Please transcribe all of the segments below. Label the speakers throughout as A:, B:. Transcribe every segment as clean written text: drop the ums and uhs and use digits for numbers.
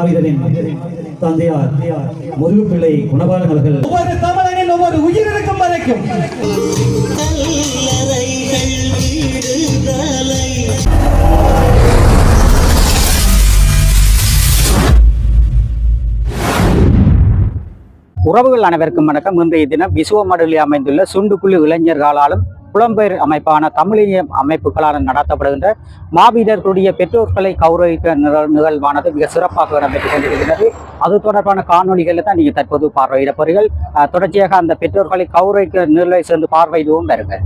A: மாவீரரின் தந்தையார் முருகப்பிள்ளை குணபாலன் அவர்கள்
B: ஒவ்வொரு தமிழனின் ஒவ்வொரு உயிரிழக்கும் வரைக்கும்
C: உறவுகள் அனைவருக்கும் வணக்கம். இன்றைய தினம் விசுவமடுவில் அமைந்துள்ள சுண்டுக்குழு இளைஞர்களாலும் புலம்பெயர் அமைப்பான தமிழிய அமைப்புகளால் நடத்தப்படுகின்ற மாவீரர்களுடைய பெற்றோர்களை கௌரவிக்க நிகழ்வானது மிக சிறப்பாக இடம்பெற்றுக் கொண்டிருக்கிறது. அது தொடர்பான காணொலிகளில் தான் நீங்கள் தற்போது பார்வையிட போறீர்கள். தொடர்ச்சியாக அந்த பெற்றோர்களை கௌரவிக்க நிலை சென்று பார்வையிடுவோம் வருங்க.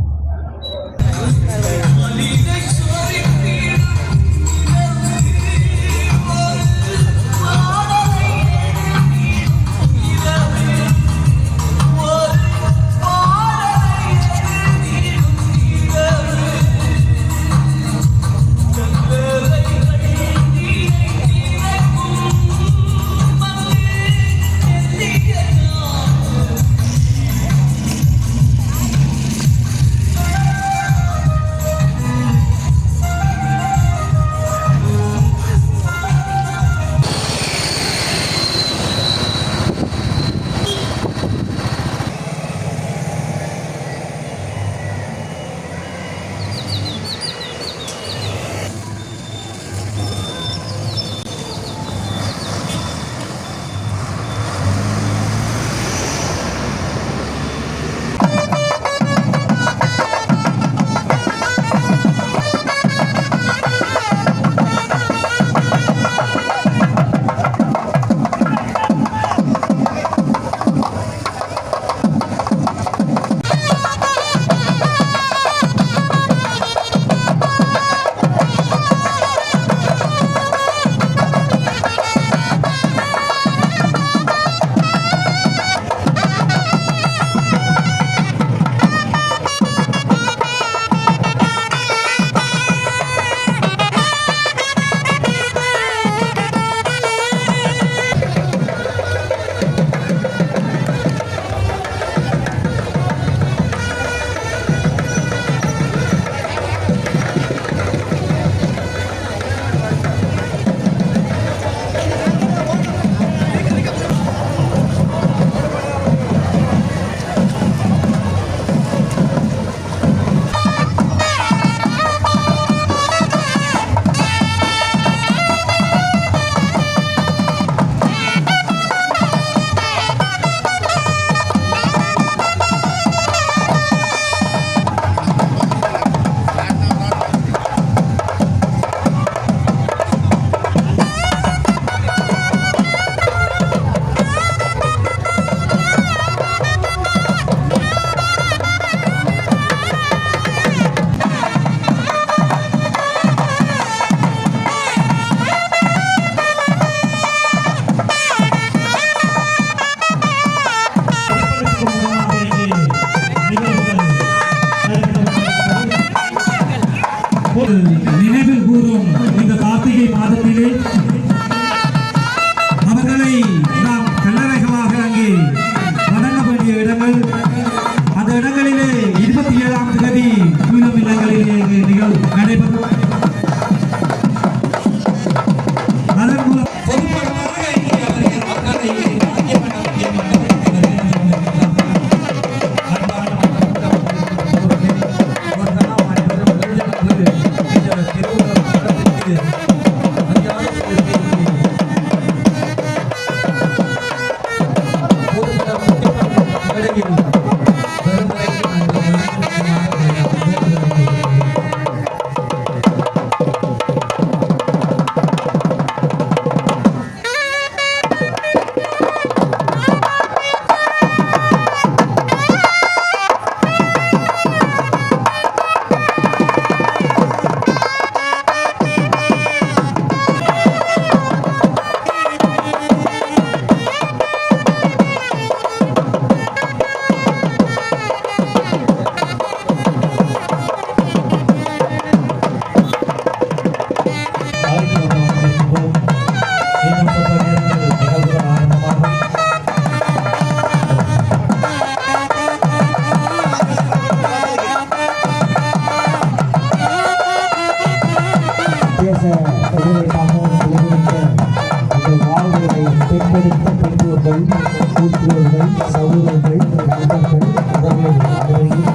D: கௌரவங்கள் நண்பர்கள் அவர்கள் அனைவரையும்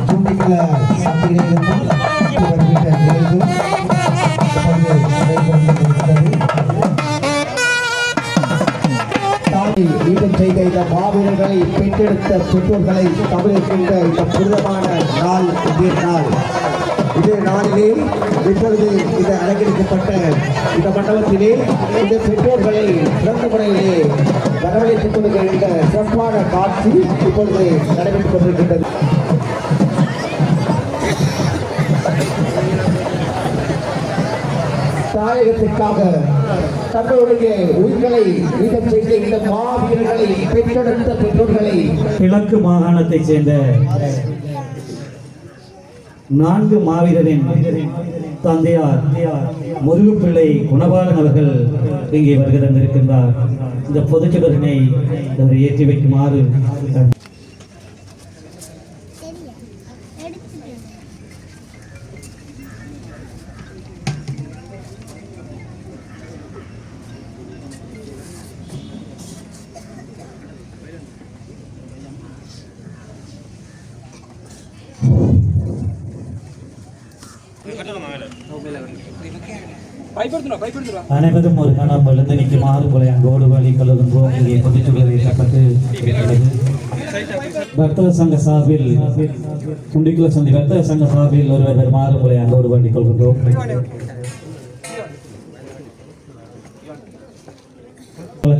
D: துண்டிக்கல சந்தையிலிருந்து வருகின்ற நிகழ்வு ஈடும் செய்த இந்த மாவீரர்களை பெற்றெடுத்த பெற்றோர்களை தமிழர்கின்ற இந்த புனிதமான நாள் இதே நாள் இதே நாளிலே இப்பொழுது இந்த அலங்கரிக்கப்பட்ட இந்த மண்டபத்திலே இந்த பெற்றோர்களை சிறந்த முறையிலே வரவழைத்துக் கொள்கின்ற சிறப்பான காட்சி இப்பொழுது நடைபெற்றுக் கொண்டிருக்கின்றது. தாயகத்திற்காக தங்களுடைய உயிர்களை ஈடம் செய்த இந்த மாவீரர்களை பெற்றெடுத்த பெற்றோர்களை
A: கிழக்கு மாகாணத்தைச் சேர்ந்த 4 மாவீரரின் தந்தையார் முருகுப்பிள்ளை குணபாலன் அவர்கள் இங்கே வருகை தந்திருக்கின்றார். இந்த பொதுச்சுடரினை அவர் ஏற்றி வைக்குமாறு அனைவரும் ஒரு கணம் எழுந்து நிற்குமாறு உங்களை அங்கோடு வழி கொள்கின்றோம். இங்கே பொதுச்சுடர் ஏற்றப்பட்டு வர்த்தக சங்க சார்பில் குண்டிக்குள சந்தி வர்த்தக சங்க சார்பில் ஒருவர் வருமாறு உங்களை அங்கோடு வழி கொள்கின்றோம்.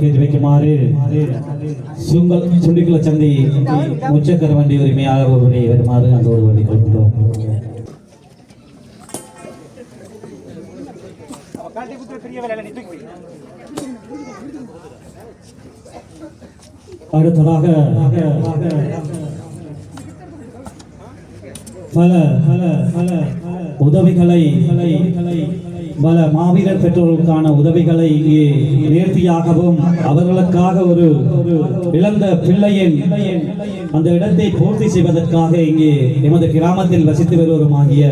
A: கேட்டு வைக்குமாறு சுண்டிக்குள சந்தி முச்சக்கர வண்டி உரிமையாளர் ஒருவரை வருமாறு அங்கோடு வழி கொள்கின்றோம். அடுத்ததாக பல உதவிகளை பல மாவீரர் பெற்றோர்களுக்கான உதவிகளை இங்கே நேர்த்தியாகவும் அவர்களுக்காக ஒரு இழந்த பிள்ளையின் அந்த இடத்தை பூர்த்தி செய்வதற்காக இங்கே எமது கிராமத்தில் வசித்து வருவருமாகிய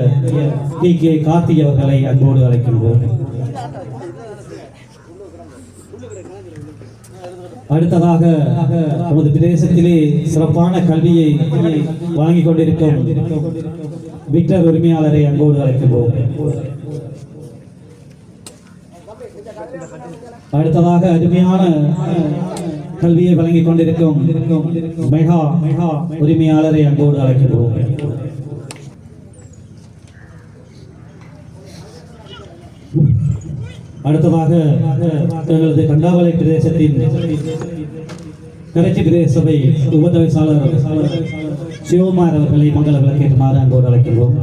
A: கே கார்த்தி அவர்களை அன்போடு அழைக்கின்றோம். அடுத்ததாக நமது பிரதேசத்திலே சிறப்பான கல்வியை வழங்கிக் கொண்டிருக்கும் விக்டர் உரிமையாளரை அன்போடு அழைக்கின்றோம். அடுத்ததாக அருமையான கல்வியை வழங்கிக் கொண்டிருக்கும் மெகா உரிமையாளரை அன்போடு அழைக்கின்றோம். அடுத்ததாக எங்களது கண்டாவளை பிரதேசத்தின் கரைச்சி பிரதேச சபை உபதவிசாளர் சிவகுமார் அவர்களை மங்கள விளக்கேற்றுமாறு அன்போடு அழைக்கின்றோம்.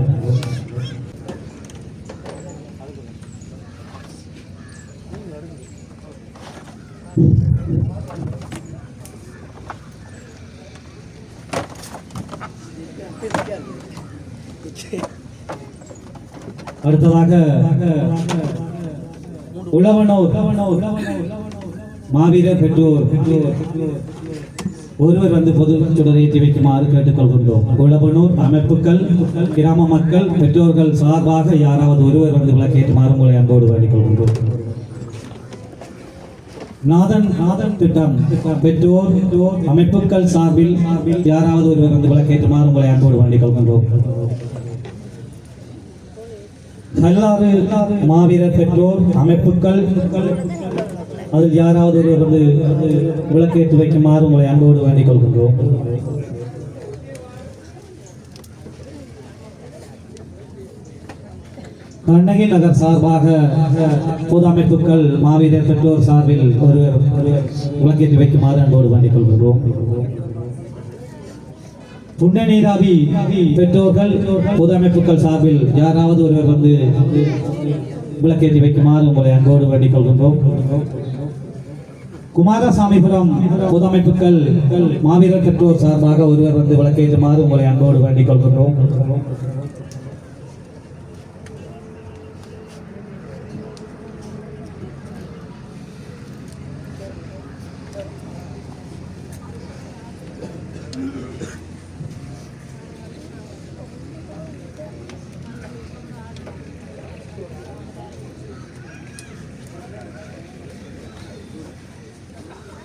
A: அடுத்ததாக உழவனூர் மாவீரர் பெற்றோர் ஒருவர் வந்து பொது சுடர் ஏற்றி வைக்குமாறு கேட்டுக்கொள்கின்றோம். உழவனூர் அமைப்புகள் கிராம மக்கள் பெற்றோர்கள் சார்பாக யாராவது ஒருவர் வந்து விளக்கேற்றுமாறு உங்களை அன்போடு வேண்டிக் கொள்கின்றோம். நாதன் திட்டம் பெற்றோர் அமைப்புகள் சார்பில் யாராவது ஒருவர் வந்து விளக்கேற்றுமாறு உங்களை அன்போடு வேண்டிக் கொள்கின்றோம். கல்லாறு மாவீரர் பெற்றோர் அமைப்புகள் அதில் யாராவது ஒருவர் வந்து விளக்கேற்று வைக்குமாறு உங்களை அன்போடு வேண்டிக் கொள்கின்றோம். கண்ணகி நகர் சார்பாக பொது அமைப்புகள் மாவீரர் பெற்றோர் சார்பில் ஒருவர் விளக்கேற்றி வைக்குமாறு அன்போடு வேண்டிக் கொள்கின்றோம். புண்ணிய நீராவி பெற்றோர்கள் பொது அமைப்புகள் சார்பில் யாராவது ஒருவர் வந்து விளக்கேற்றி வைக்குமாறு உங்களை அன்போடு வேண்டிக் கொள்கின்றோம். குமாரசாமிபுரம் பொது அமைப்புகள் மாவீரர் பெற்றோர் சார்பாக ஒருவர் வந்து விளக்கேற்றுமாறு உங்களை அன்போடு வேண்டிக் கொள்கின்றோம்.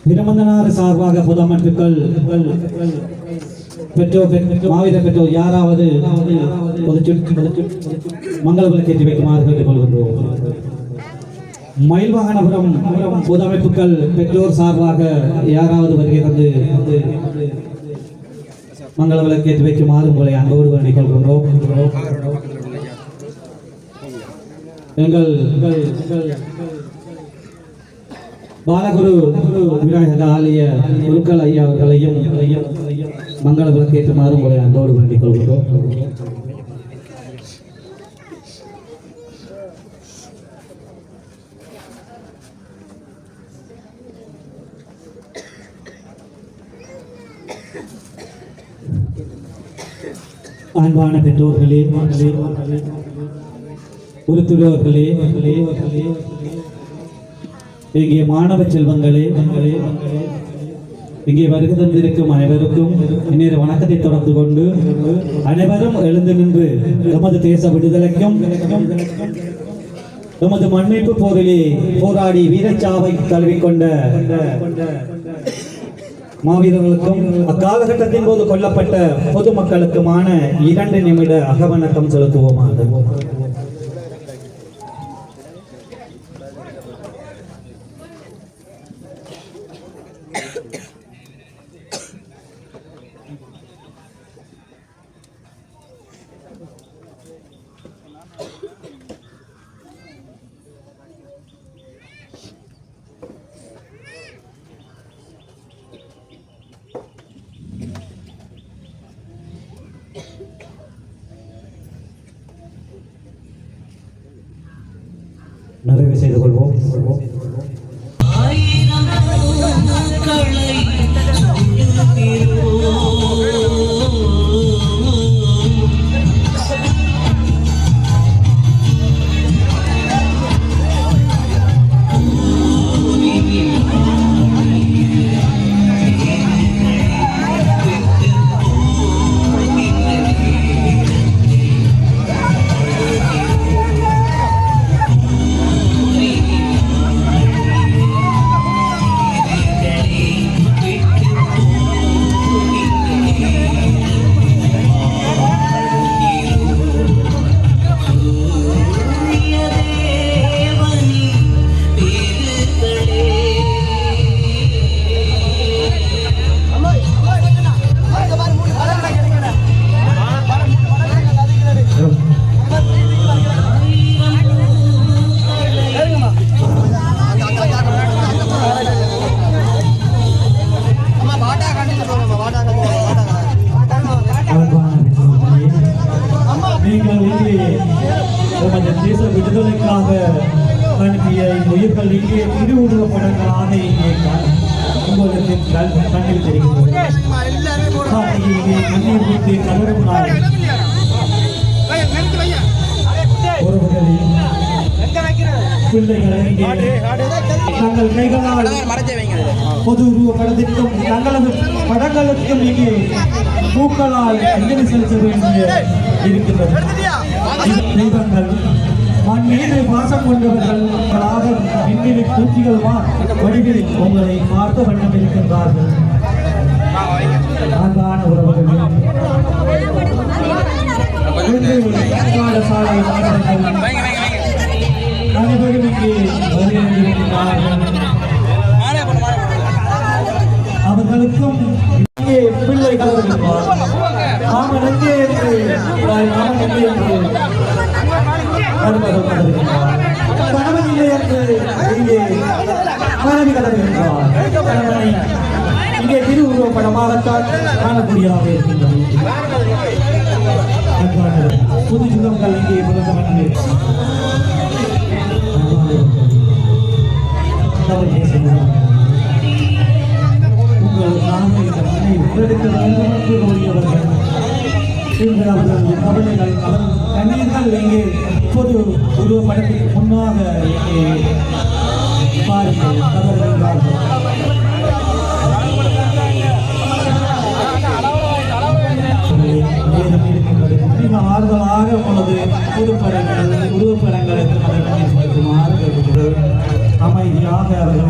A: பிரமந்தனார் சார்பாக பொதுமக்கள் பெற்றோர் மாவீர பெற்றோர் யாராவது மங்கள விளக்கேற்றி வைக்குமாறு கேட்டுக்கொள்கின்றோம். மயில்வாகனபுரம் பொதுமைப்புகள் பெற்றோர் சார்பாக யாராவது வருகை தந்து மங்கள விளக்கேற்றி வைக்குமாறு உங்களை அன்போடு வேண்டிக் கொள்கின்றோம். எங்கள் பாலகுரு விநாயக ஆலய குருக்கள் ஐயா அவர்களையும் மங்கள விளக்கேற்றுமாறு உங்களை அன்போடு வேண்டிக் கொள்கின்றோம். அன்பான பெற்றோர்களே, உறுத்துறவர்களே, இங்கே மாணவ செல்வங்களே, இங்கே வருகை தந்திருக்கும் அனைவருக்கும் இந்நேர வணக்கத்தை தொடர்ந்து கொண்டு அனைவரும் எழுந்து நின்று எமது தேச விடுதலைக்கும் எமது மண்மீட்பு போரிலே போராடி வீரச்சாவை தழுவிக்கொண்ட மாவீரர்களுக்கும் அக்காலகட்டத்தின் போது கொல்லப்பட்ட பொதுமக்களுக்குமான 2 நிமிட அகவணக்கம் செலுத்துவோமாக. நிறைவு செய்து கொள்வோம். தேச விடுதலைக்காக அனுப்பிய உயிர்கள் இங்கே திருவுருவப்படங்களாக இங்கே உங்களுக்கு கண்ணில் தெரிகிறது. இங்கே கண்ணீர் விட்டு கதறும் நாள் ஒருவர்களின் பிள்ளைகளை தங்கள் கைகளால் பொது உருவ படத்திற்கும் தங்களது படங்களுக்கும் இங்கே பூக்களால் அஞ்சலி செலுத்த வேண்டிய இருக்கின்றது. தெய்வங்கள் மண் மீது பாசம் கொண்டவர்களாக விண்வெளி பூச்சிகள் வடிவில் உங்களை பார்த்த வண்ணம் இருக்கின்றார்கள். அன்பான உறவுகளே, பாடசாலை மாணவர்கள் அனைவரும் இங்கே வருகின்றார்கள். அவர்களுக்கும் இங்கே பிள்ளைகள் அவன் எங்கே என்று கணவன் இல்லை என்று இங்கே மனைவி கதறுகின்றார். கணவனை இங்கே திருவுருவப்படமாகத்தான் காணக்கூடியதாக இருக்கின்றது. புது சுகங்கள் இங்கே பிறந்தவர்கள் உங்கள் நாமத்தை உங்களெடுக்க வேண்டும் என்று கூறியவர்கள் கவலைகள் கண்ணீர்கள் இங்கே பொது உருவப்படத்திற்கு முன்னாக இங்கே பாருங்கள் கதறுகின்றார்கள். ஆறுதலாக உங்களது புதுப்படங்கள் உருவப்படங்களுக்கு அமைதியாக அவர்கள்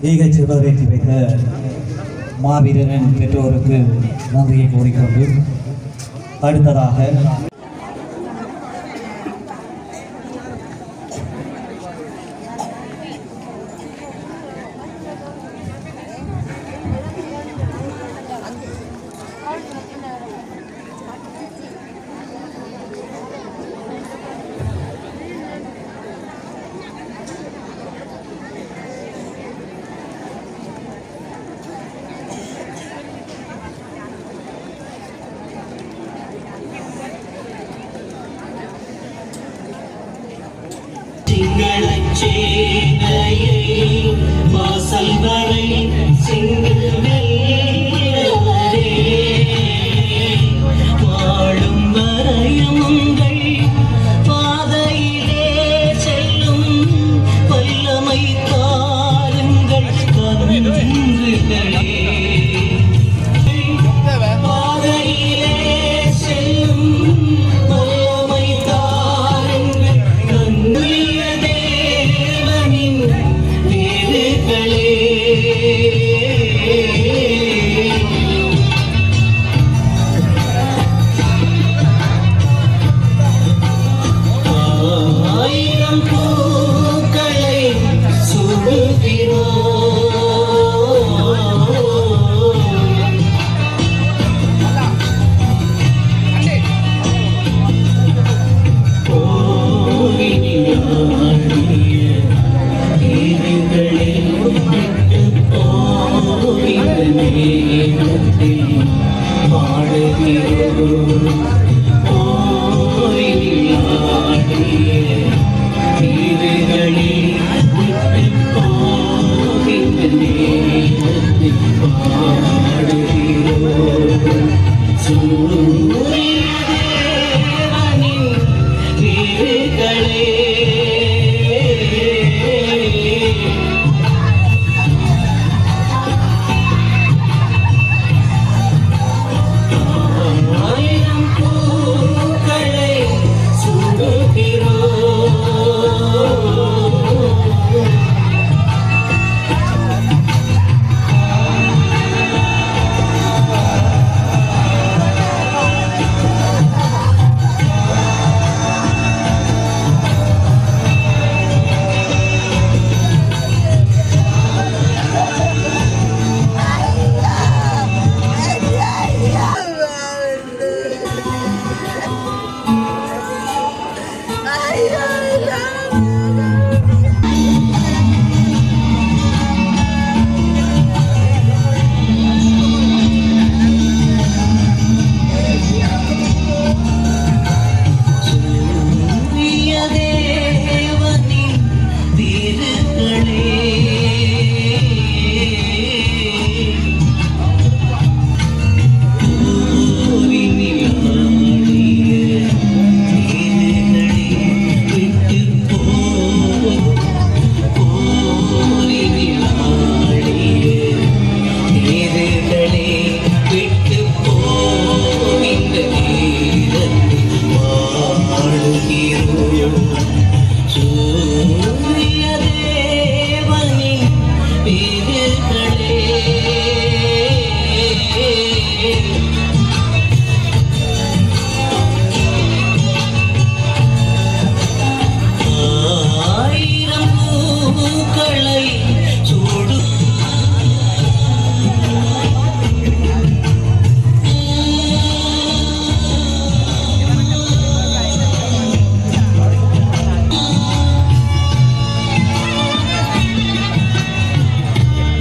A: ஈகை சுடரேற்றி வைத்த மாவீரரின் பெற்றோருக்கு நன்றியை கூறிக்கொண்டு அடுத்ததாக
E: வாசல் வரை வாழும் வரையமுங்கள் பாதையிலே செல்லும் வல்லமை தாருங்கள் கருங்களே பாதையிலே செல்லும் வல்லமை தாருங்கள் கண்ணிய தேவனின் வீடுகளே. ஆயிரம் பூக்களை சுடுகிறோம்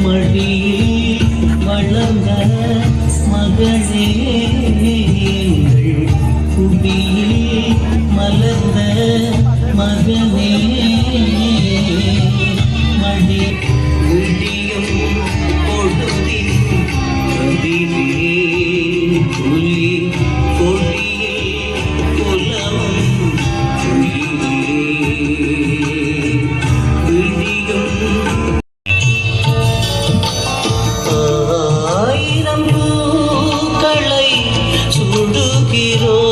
E: மடியில் வளர்ந்த மகளே குடியில் மலர்ந்த மகனே மடி விடியும் பொழுதின் கதிரே புலி கொடியில் புலவும் விடியும் ஆயிரம் பூக்களை சுடுகிறோம்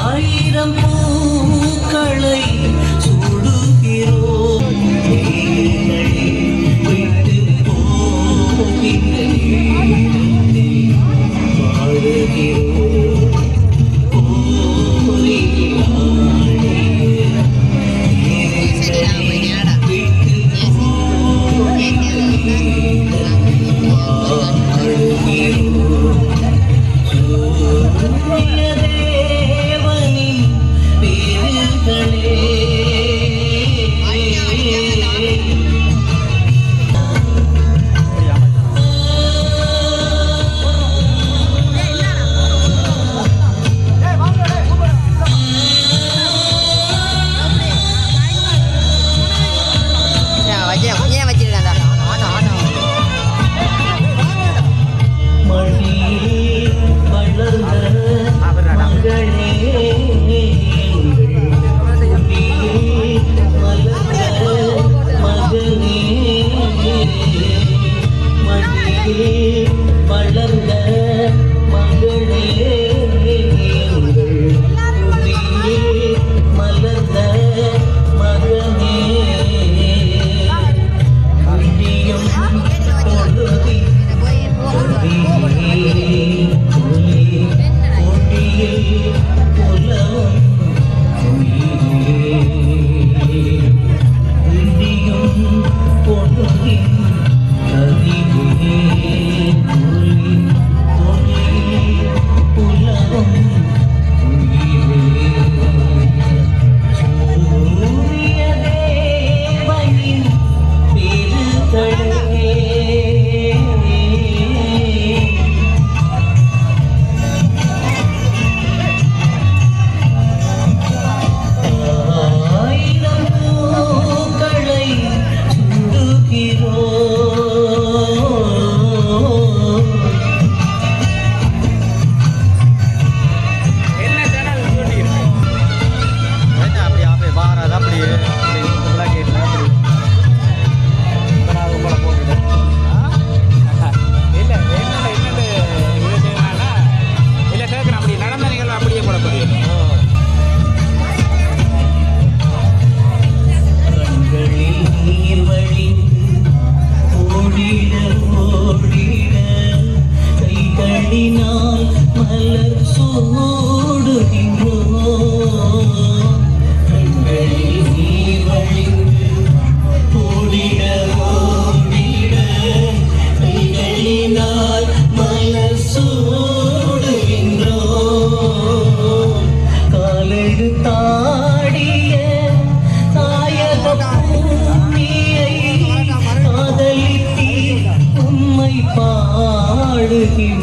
E: ஆயிரம் பூக்களை சூடுகிறோம் விட்டு போகின்ற நேரத்தில் வாழுகிறோம் தேவனின் பேர்களே வளர்ந்த மகளே மலர்ந்த மகனே அடியும் பொழுதி கொடியில் புலவும் இடியும் பொழுதின் மலர் சூடுகின்றோம் கண்களில் நீர் வழிந்து ஓடிட ஓடிட கைகளினால் மலர் சூடுகின்றோம் காலெடுத்தாடிய தாயக பூமியை காதலித்தீர் உம்மை பாடுகின்றோம்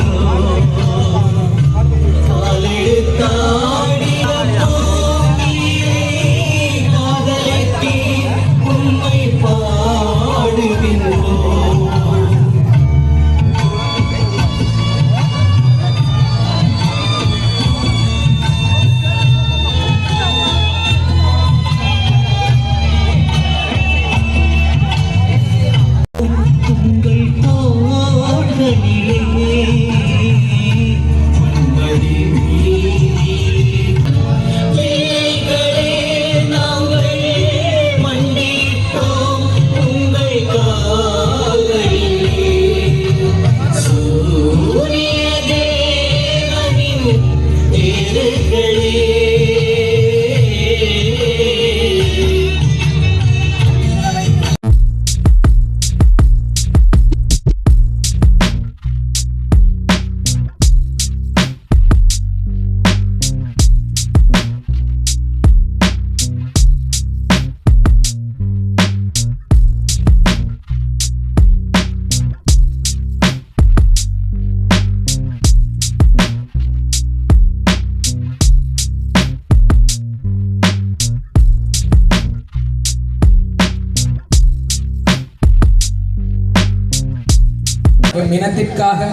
F: இனத்திற்காக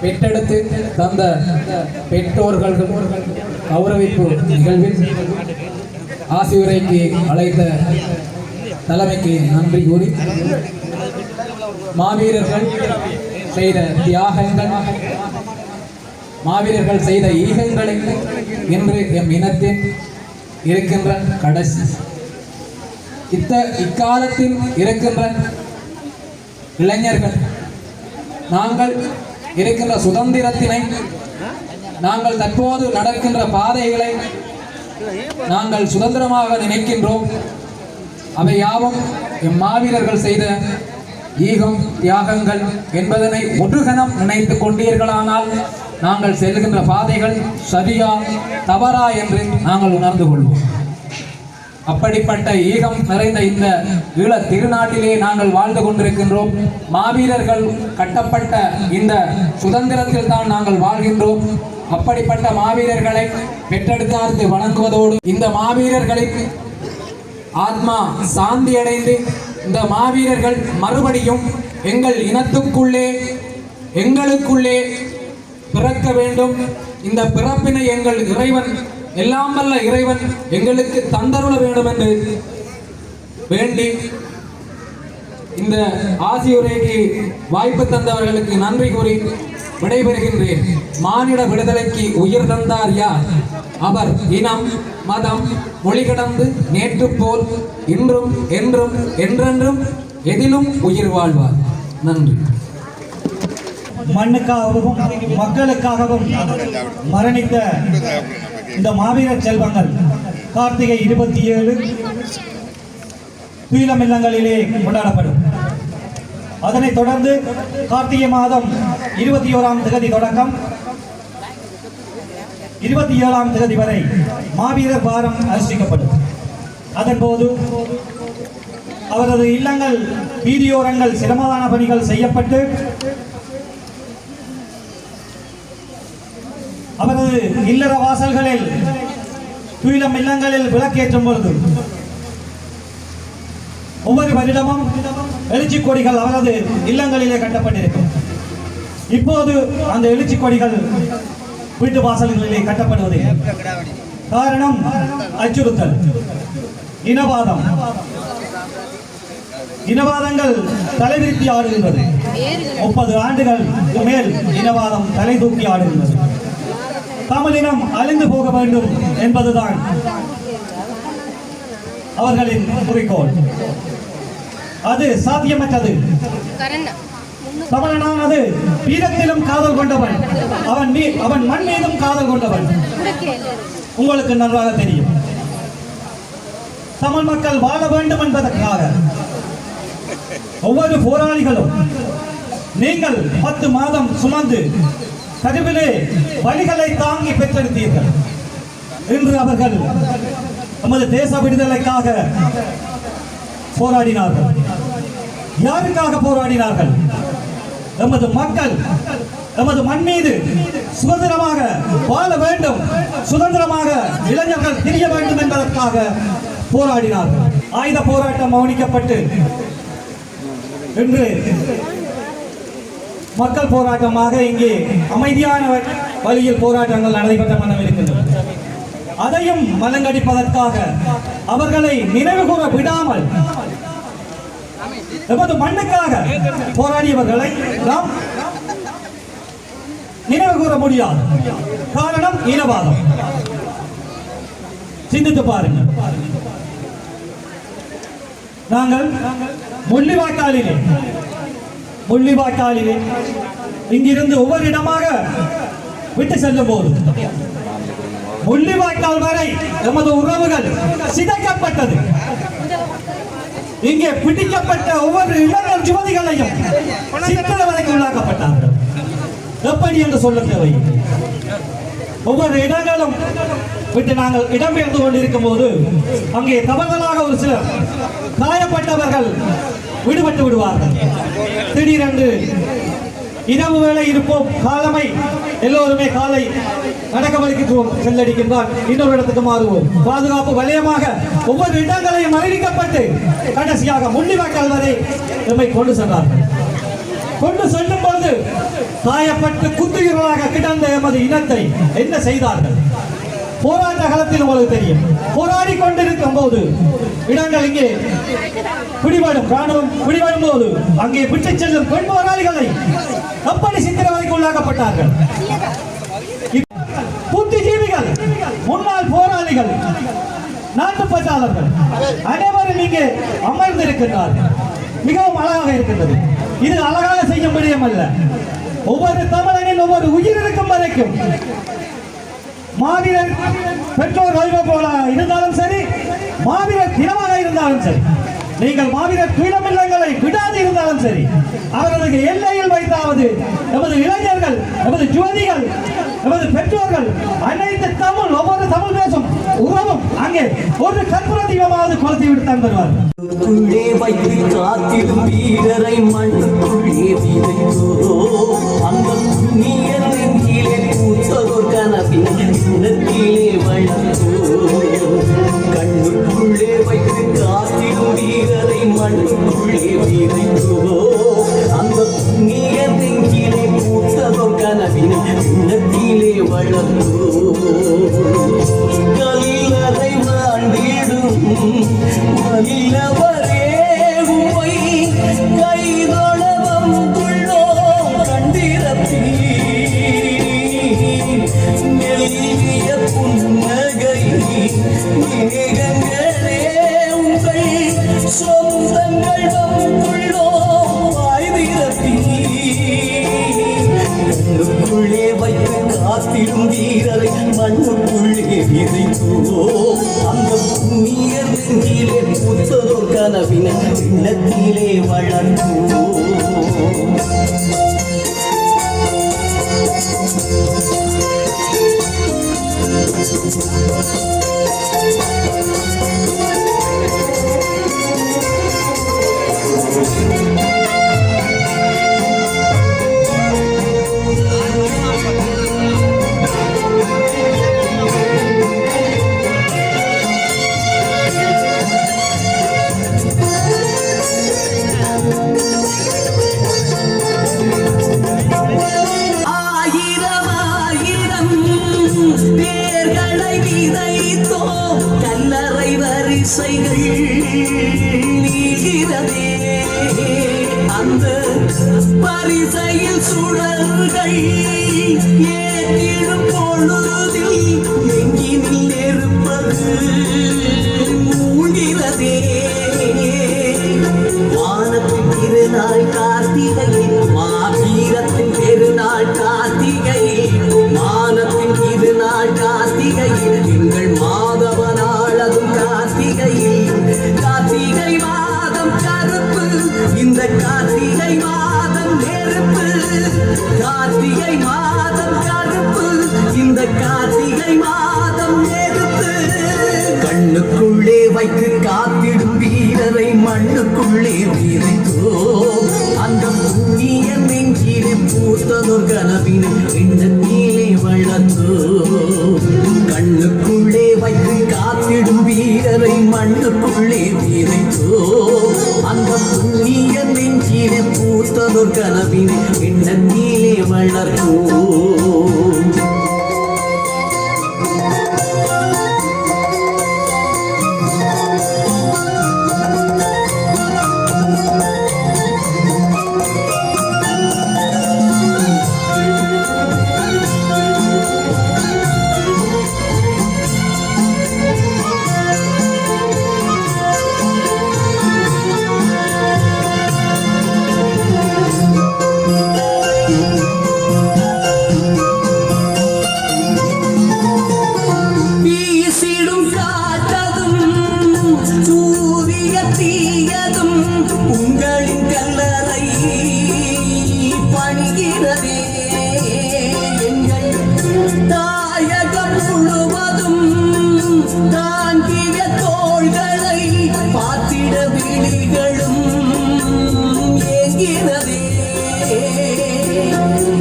F: பெற்றெடுத்து தந்த பெற்றோர்கள் கௌரவிப்பு நிகழ்வில் ஆசியுரைக்கு அழைத்த தலைமைக்கு நன்றி கூறி மாவீரர்கள் செய்த தியாகங்கள், மாவீரர்கள் செய்த ஈகங்களை இன்று எம் இனத்தில் இருக்கின்ற கடைசி இக்காலத்தில் இருக்கின்ற இளைஞர்கள் நாங்கள் இருக்கின்ற சுதந்திரத்தினை, நாங்கள் தற்போது நடக்கின்ற பாதைகளை நாங்கள் சுதந்திரமாக நினைக்கின்றோம். அவை யாவும் எம் மாவீரர்கள் செய்த ஈகம் தியாகங்கள் என்பதனை ஒரு கணம் நினைத்துக் கொண்டீர்களானால் நாங்கள் செல்கின்ற பாதைகள் சரியா தவறா என்று நாங்கள் உணர்ந்து கொள்வோம். அப்படிப்பட்ட ஈகம் நிறைந்த இந்த ஈழ திருநாட்டிலே நாங்கள் வாழ்ந்து கொண்டிருக்கின்றோம். மாவீரர்கள் கட்டப்பட்ட இந்த சுதந்திரத்தில் தான் நாங்கள் வாழ்கின்றோம். அப்படிப்பட்ட மாவீரர்களை பெற்றெடுத்தார்த்து வணங்குவதோடு இந்த மாவீரர்களின் ஆத்மா சாந்தி அடைந்து இந்த மாவீரர்கள் மறுபடியும் எங்கள் இனத்துக்குள்ளே எங்களுக்குள்ளே பிறக்க வேண்டும். இந்த பிறப்பினை எங்கள் இறைவன், எல்லாம் வல்ல இறைவன் எங்களுக்கு தந்தருள வேண்டும் என்று வேண்டி இந்த ஆசியுரைக்கு வாய்ப்பு தந்தவர்களுக்கு நன்றி கூறி விடைபெறுகின்றேன். மானிட விடுதலைக்கு உயிர் தந்தார் யார்? அவர் இனம், மதம், மொழி கடந்து நேற்று போல் இன்றும் என்றும் என்றென்றும் எதிலும் உயிர் வாழ்வார். நன்றி.
B: மண்ணுக்காகவும் மக்களுக்காகவும் மரணித்த இந்த மாவீரர் செல்வங்கள் கார்த்திகை 27 துயிலம் இல்லங்களிலே கொண்டாடப்படும். அதனைத் தொடர்ந்து கார்த்திகை மாதம் 21ஆம் தேதி தொடக்கம் 27ஆம் தேதி வரை மாவீரர் வாரம் அனுஷ்டிக்கப்படும். அதன்போது அவரது இல்லங்கள், வீதியோரங்கள் சிரமதான பணிகள் செய்யப்பட்டு அவரது இல்லற வாசல்களில் துயிலம் இல்லங்களில் விளக்கேற்றும் பொழுது ஒவ்வொரு வருடமும் எழுச்சி கொடிகள் அவரது இல்லங்களிலே கட்டப்பட்டிருக்கும். இப்போது அந்த எழுச்சி கொடிகள் வீட்டு வாசல்களிலே கட்டப்படுவது காரணம் அச்சுறுத்தல், இனவாதம். இனவாதங்கள் தலைவிரித்தி ஆடுகின்றது. 30 ஆண்டுகள் மேல் இனவாதம் தலை தூக்கி ஆடுகின்றது. தமிழினம் அழிந்து போக வேண்டும் என்பதுதான் அவர்களின் குறிக்கோள். அது சாத்தியமற்றது. தமிழனானது வீரத்திலும் காதல் கொண்டவன், அவன் மண் மீதும் காதல் கொண்டவன். உங்களுக்கு நன்றாக தெரியும். தமிழ் மக்கள் வாழ வேண்டும் என்பதற்காக ஒவ்வொரு போராளிகளும் நீங்கள் 10 மாதம் சுமந்து கருவிலே வலிகளை தாங்கி பெற்றெடுத்தீர்கள். இன்று அவர்கள் நமது தேச விடுதலைக்காக போராடினார்கள். யாருக்காக போராடினார்கள்? நமது மக்கள் நமது மண் மீது சுதந்திரமாக வாழ வேண்டும், சுதந்திரமாக இளைஞர்கள் திரிய வேண்டும் என்பதற்காக போராடினார்கள். ஆயுத போராட்டம் மௌனிக்கப்பட்டு இன்று மக்கள் போராட்டமாக இங்கே அமைதியான வழியில் போராட்டங்கள் நடைபெற்ற வண்ணம் இருக்கின்றன. அதையும் மலங்கடிப்பதற்காக அவர்களை நினைவு கூற விடாமல் எமது மண்ணுக்காக போராடியவர்களை நாம் நினைவு கூற முடியாது. காரணம் இனவாதம். சிந்தித்து பாருங்கள். நாங்கள் முள்ளிவாய்க்காலிலே இங்கிருந்து ஒவ்வொரு இடமாக விட்டு செல்லும் போது முள்ளிவாய்க்கால் வரை நமது உறவுகள் சிதைக்கப்பட்டது. இங்கே பிடிக்கப்பட்ட ஒவ்வொரு இளைஞர் யுவதிகளையும் சித்திரவதைக்கு உள்ளாக்கப்பட்டார்கள். எப்படி என்று சொல்ல தேவை. ஒவ்வொரு இடங்களும் விட்டு நாங்கள் இடம்பெயர்ந்து கொண்டிருக்கும் போது அங்கே தவறுதலாக ஒரு சிலர் காயப்பட்டவர்கள் விடுபட்டு விடுவார்கள். திடீரென்று இரவு வேளை இருப்போம், காலமை எல்லோருமே காலை நடக்க வலிக்கின்றோம், செல்லடிக்கின்றான், இன்னொரு இடத்துக்கு மாறுவோம். பாதுகாப்பு வலயமாக ஒவ்வொரு இடங்களையும் அறிவிக்கப்பட்டு கடைசியாக முள்ளிவாய்க்கால் வரை நம்மை கொண்டு சென்றார்கள். கொண்டு செல்லும் போது காயப்பட்டு குத்துயிர்களாக கிடந்த எமது இனத்தை என்ன செய்தார்கள்? போராட்ட களத்தில் உங்களுக்கு தெரியும், போராடி கொண்டிருக்கும் போது இடங்கள் இங்கே பிடிபடும், ராணுவம் பிடிபடும் போது அங்கே விட்டு செல்லும் பெண் போராளிகளை எப்படி சித்திரவதைக்கு உள்ளாக்கப்பட்டார்கள். புத்திஜீவிகள், முன்னாள் போராளிகள், நாட்டுப்பற்றாளர்கள் அனைவரும் இங்கே அமர்ந்திருக்கின்றார்கள். மிகவும் அழகாக இருக்கின்றது. இது அழகாக செய்ய முடியும் அல்ல. ஒவ்வொரு தமிழனின் ஒவ்வொரு உயிர் இருக்கும் வரைக்கும் மாவீரர் பெற்றோர் வைபவ இருந்தாலும் சரி, மாவீரர் தினமாக இருந்தாலும் சரி, நீங்கள் மாவீரர் பீடமில்லங்களை விடாது இருந்தாலும் சரி, அவர்களுக்கு எல்லையில் வைத்தாவது நமது இளைஞர்கள், நமது ஜோதிகள், நமது பெற்றோர்கள் அனைத்து தமிழ் ஒவ்வொரு தமிழ் பேசும் உறவும் அங்கே ஒரு கற்புர தீபமாவது கொளுத்தி விடுத்தான் வருவார்கள்.
E: உள்ளே வைத்து காத்திடும் வீரரை மண்ணுக்குள்ளே விதைத்தோ அந்த புண்ணியர் நெஞ்சிலே பூத்ததோர் கனவின் உள்ளத்திலே வளர்த்தோ. கண்ணுக்குள்ளே வைத்து காத்திடும் வீரரை மண்ணுக்குள்ளே விதைத்தோ அந்த புண்ணியர் நெஞ்சிலே பூத்ததோர் கனவின் உள்ளத்திலே வளர்த்தோ. கல்லறை வாழ்ந்திடும் வல்லவரே உம்மை கைதொழவம் உள்ளோ கண்டிரப்பி மெல்லிய புன்னகை மேகங்களே உங்கள் சொந்தங்கள் உள்ளோ வாய்திரப்பி கண்ணுக்குள்ளே வைத்து காத்திடும் வீரரை மண்ணுக்குள்ளே விதைத்தோ அந்த புண்ணியர் நெஞ்சிலே பூத்ததோர் கனவின் உள்ளத்திலே வளர்த்தோ. பேர்களை விதைத்தோ கல்லறை வரிசைகள் நீகிறதே அந்த பரிசையில் சுடர்கள் ஏற்றிடும் பொழுதில் நெஞ்சினில் நெருப்பது மூழ்கிறதே. வானத்தின் திருநாள் கார்த்திகையில் மாவீரத்தின் பெருநாள் கார்த்திகையில் மானத்தின் திருநாள் கார்த்திகையில் எங்கள் மாதவனாள் அதுவும் கார்த்திகையில் கார்த்திகை மாதம் கருப்பு இந்த கார்த்திகை மாதம் நெருப்பு கார்த்திகை மாதம் கருப்பு இந்த கார்த்திகை மாதம் நெருப்பு. கண்ணுக்குள்ளே வைத்து காத்திடும் வீரரை மண்ணுக்குள்ளே விதைத்தோ அந்த புண்ணிய நெஞ்சிலே பூத்ததோர் கனவின் எண்ணத்திலே வளர்த்தோ. கண்ணுக்குள்ளே வைத்து காத்திடும் வீரரை மண்ணுக்குள்ளே விதைத்தோ அந்த புண்ணிய நெஞ்சிலே பூத்ததோர் கனவின் எண்ணத்திலே வளர்த்தோ.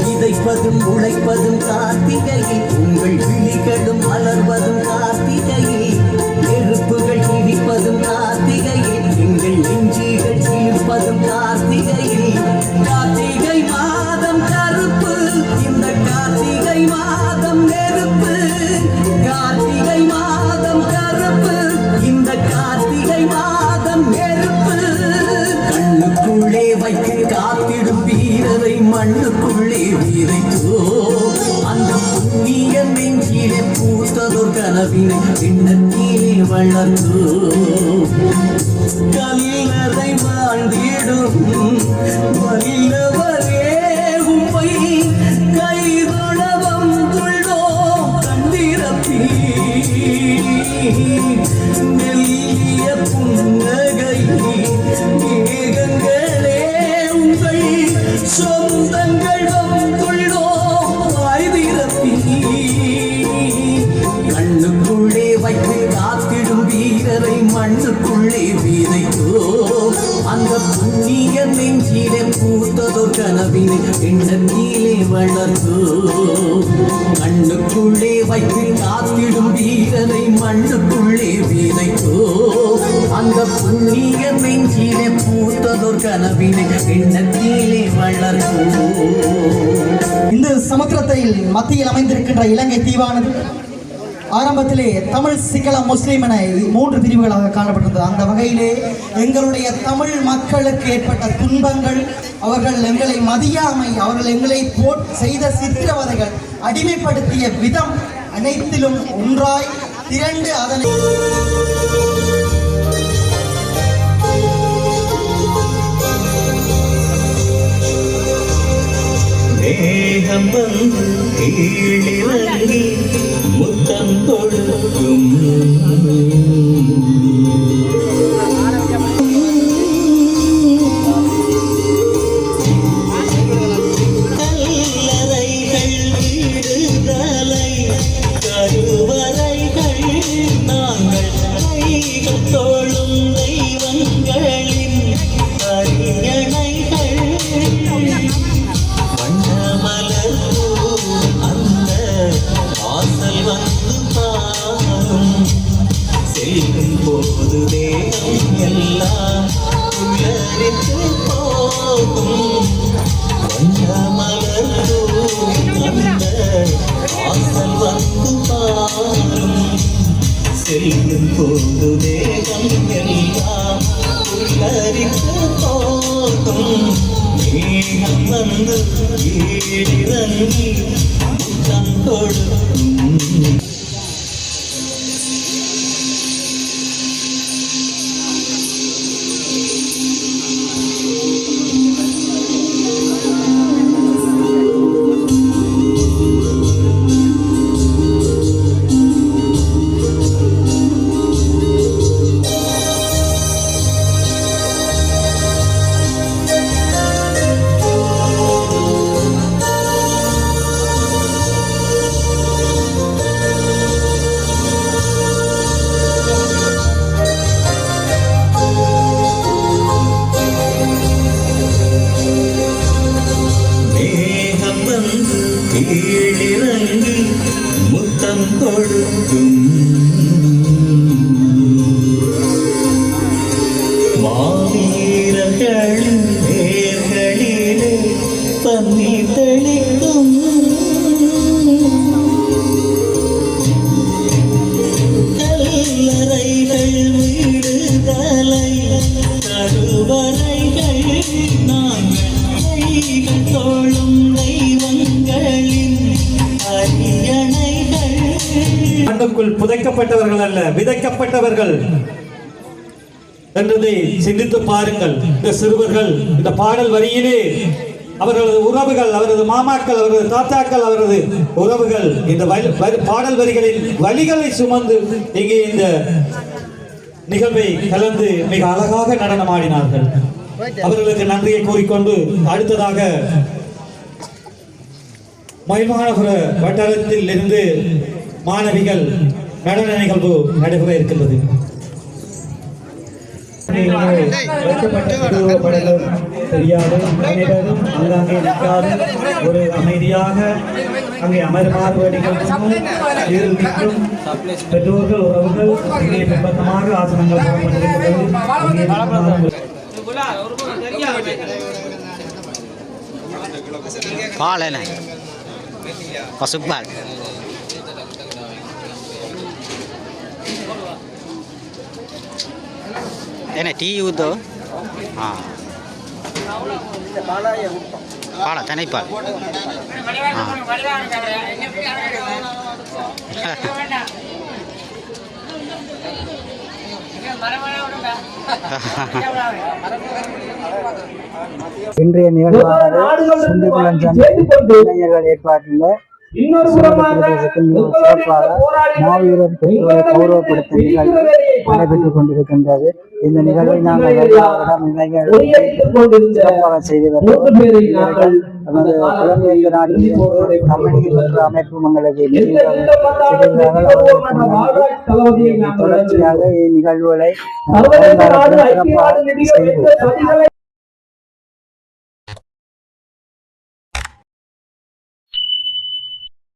E: விதைப்பதும் உழைப்பதும் கார்த்திகையில் உங்கள் விழிகளும் மலர்வதும் கார்த்திகையில் நெருப்புகள் இடிப்பதும் கார்த்திகையில் எங்கள் நெஞ்சுகள் இழுப்பதும் கார்த்திகையில் கார்த்திகை மாதம் கருப்பு இந்த கார்த்திகை மாதம் நெருப்பு கார்த்திகை மண்ணுக்குள்ளே விதைத்தோம் அந்த புண்ணிய நெஞ்சிலே பூத்ததோர் கனவினை எண்ணத்திலே வளர்த்தோம் கல்லறை வாழ்ந்திடும் வல்லவரே உம்மை கைதொழவம் துள்ளோம் கண்டிரப்பி மெல்லிய புன்னகை மேகங்களே உங்கள் சொந்தங்கள் வந்துள்ளோம் வாய்திரப்பி கண்ணுக்குள்ளே வைத்து காத்திடும் வீரரை மண்ணுக்குள்ளே விதைத்தோம் அந்த புண்ணிய நெஞ்சிலே பூத்ததோர் கனவினை எண்ணத்திலே வளர்த்தோம் கண்ணுக்குள்ளே வைத்து காத்திடும் வீரரை மண்ணுக்குள்ளே விதைத்தோம் அந்த புண்ணிய நெஞ்சிலே பூத்ததோர் கனவினை எண்ணத்திலே வளர்த்தோம்.
G: இந்த சமுத்திரத்தில் மத்தியில் அமைந்திருக்கின்ற இலங்கை தீவானது ஆரம்பத்திலே தமிழ் சிங்களம் முஸ்லீம் என 3 பிரிவுகளாக காணப்பட்டது. அந்த வகையிலே எங்களுடைய தமிழ் மக்களுக்கு ஏற்பட்ட துன்பங்கள், அவர்கள் எங்களை மதியாமை, அவர்கள் எங்களை செய்த சித்திரவதைகள், அடிமைப்படுத்திய விதம் அனைத்திலும் ஒன்றாய் திரண்டு அதனை
E: மேகம் வந்து கீழிறங்கி முத்தம் கொடுக்கும் கல்லறைகள் விடுதலை கருவறைகள் நாங்கள் கைகள் தோளும் தெய்வங்களின் அரியணைகள் அந்த வாசல் வந்து பாரும் செல்லும் போது தேகம் எல்லாம் உள்ளரித்து போகும் வண்ணமலர் அந்த வாசல் வந்து பாரும் செல்லும் போது தேகம் எல்லாம் உள்ளரித்து போகும் மேகம் வந்து கீழிறங்கி முத்தம் கொடுக்கும். கீழிறங்கி முத்தம் கொடுக்கும் மாவீரர்களின் பேர்களிலே பன்னீர் தெளிக்கும் கல்லறைகள் விடுதலை கருவறைகள் நாங்கள் கைகள் தோளும் தெய்வங்களின் அரியணைகள்.
B: மண்ணுக்குள் புதைக்கப்பட்டவர்கள் அல்ல, விதைக்கப்பட்டவர்கள் என்றதை சிந்தித்து பாருங்கள். இந்த சிறுவர்கள் இந்த பாடல் வரியிலே அவர்களது உறவுகள், அவரது மாமாக்கள், அவரது தாத்தாக்கள், அவரது உறவுகள் இந்த பாடல் வரிகளின் வலிகளை சுமந்து இங்கே இந்த நிகழ்வை கலந்து மிக அழகாக நடனமாடினார்கள். அவர்களுக்கு நன்றியை கூறிக்கொண்டு அடுத்ததாக மயில்மாநகர வட்டாரத்தில் இருந்து மாணவிகள் நடன நிகழ்வு நடைபெற இருக்கின்றது. தெரியாது, அனைவரும் அங்கங்கே நிற்காது ஒரு அமைதியாக அங்கே அமர்மாறு நிகழ்ச்சிக்கும் பெற்றோர்கள் உறவுகள் இங்கே பின்பற்றமாக ஆசனங்கள்
C: பால் பசுப்பால் என்ன டீ ஊத்தோ பாலா தனைப்பால் இன்றைய நிகழ்வானது சுண்டுகுளஞ்சம் இளைஞர்கள் ஏற்பாட்டில் சிறப்பாக மாவீரர் பெற்றோரை கௌரவப்படுத்த நிகழ்வு நடைபெற்றுக் கொண்டிருக்கின்றது. இந்த நிகழ்வை நாங்கள் இளைஞர்கள் சிறப்பாக செய்து வருகிறோம். நமது புலம்பெயர்ந்த நாட்டில் தமிழ் அமைப்பு மங்களுக்கு தொடர்ச்சியாக இந்நிகழ்வுகளை சிறப்பாக செய்து